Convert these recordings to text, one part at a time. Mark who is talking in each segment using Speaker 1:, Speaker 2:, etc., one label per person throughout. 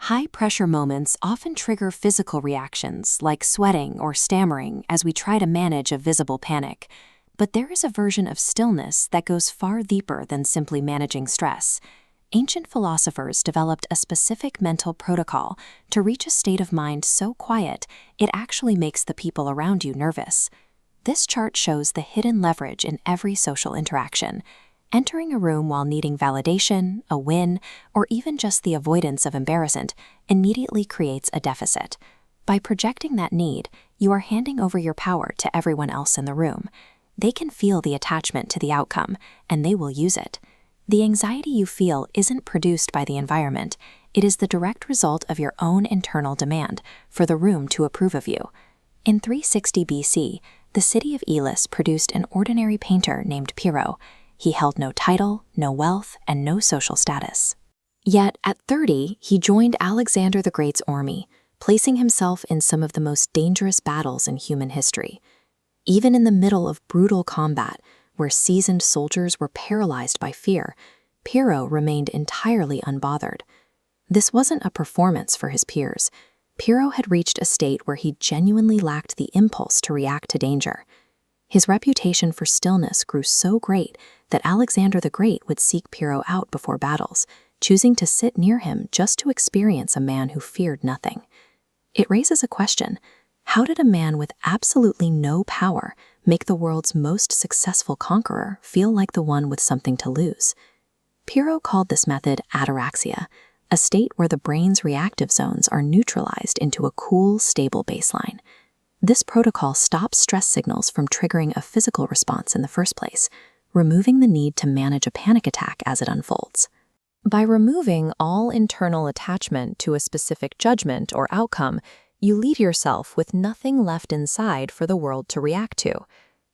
Speaker 1: High-pressure moments often trigger physical reactions like sweating or stammering as we try to manage a visible panic. But there is a version of stillness that goes far deeper than simply managing stress. Ancient philosophers developed a specific mental protocol to reach a state of mind so quiet it actually makes the people around you nervous. This chart shows the hidden leverage in every social interaction. Entering a room while needing validation, a win, or even just the avoidance of embarrassment immediately creates a deficit. By projecting that need, you are handing over your power to everyone else in the room. They can feel the attachment to the outcome, and they will use it. The anxiety you feel isn't produced by the environment. It is the direct result of your own internal demand for the room to approve of you. In 360 BC, the city of Elis produced an ordinary painter named Pyrrho. He held no title, no wealth, and no social status. Yet, at 30, he joined Alexander the Great's army, placing himself in some of the most dangerous battles in human history. Even in the middle of brutal combat, where seasoned soldiers were paralyzed by fear, Pyrrho remained entirely unbothered. This wasn't a performance for his peers. Pyrrho had reached a state where he genuinely lacked the impulse to react to danger. His reputation for stillness grew so great that Alexander the Great would seek Pyrrho out before battles, choosing to sit near him just to experience a man who feared nothing. It raises a question: how did a man with absolutely no power make the world's most successful conqueror feel like the one with something to lose? Pyrrho called this method ataraxia, a state where the brain's reactive zones are neutralized into a cool, stable baseline. This protocol stops stress signals from triggering a physical response in the first place, removing the need to manage a panic attack as it unfolds. By removing all internal attachment to a specific judgment or outcome, you leave yourself with nothing left inside for the world to react to.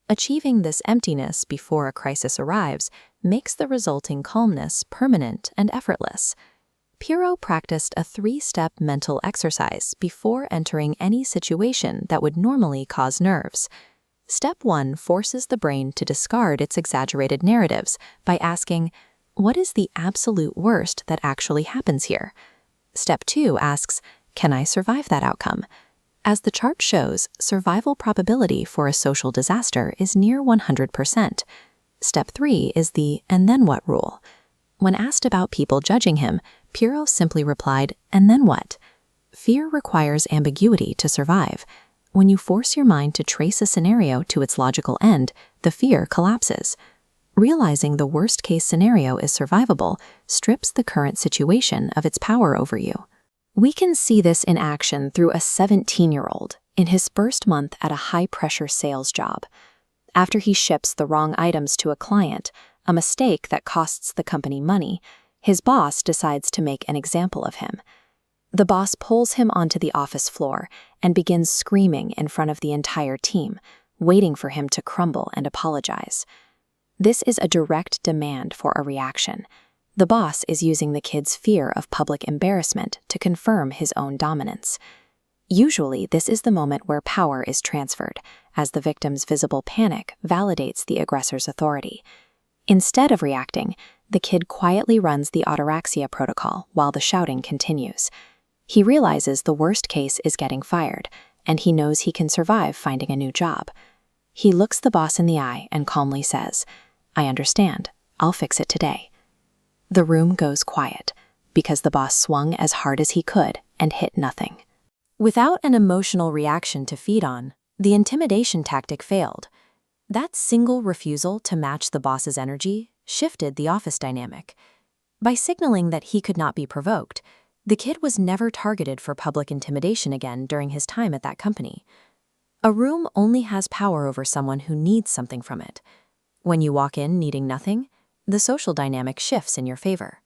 Speaker 1: Achieving this emptiness before a crisis arrives makes the resulting calmness permanent and effortless. Pyrrho practiced a 3-step mental exercise before entering any situation that would normally cause nerves. Step 1 forces the brain to discard its exaggerated narratives by asking, what is the absolute worst that actually happens here? Step 2 asks, can I survive that outcome? As the chart shows, survival probability for a social disaster is near 100%. Step 3 is the "and then what" rule. When asked about people judging him, Pyrrho simply replied, "And then what?" Fear requires ambiguity to survive. When you force your mind to trace a scenario to its logical end, the fear collapses. Realizing the worst-case scenario is survivable strips the current situation of its power over you. We can see this in action through a 17-year-old in his first month at a high-pressure sales job. After he ships the wrong items to a client, a mistake that costs the company money, his boss decides to make an example of him. The boss pulls him onto the office floor and begins screaming in front of the entire team, waiting for him to crumble and apologize. This is a direct demand for a reaction. The boss is using the kid's fear of public embarrassment to confirm his own dominance. Usually, this is the moment where power is transferred, as the victim's visible panic validates the aggressor's authority. Instead of reacting, the kid quietly runs the ataraxia protocol while the shouting continues. He realizes the worst case is getting fired, and he knows he can survive finding a new job. He looks the boss in the eye and calmly says, "I understand. I'll fix it today." The room goes quiet, because the boss swung as hard as he could and hit nothing. Without an emotional reaction to feed on, the intimidation tactic failed. That single refusal to match the boss's energy shifted the office dynamic. By signaling that he could not be provoked, the kid was never targeted for public intimidation again during his time at that company. A room only has power over someone who needs something from it. When you walk in needing nothing, the social dynamic shifts in your favor.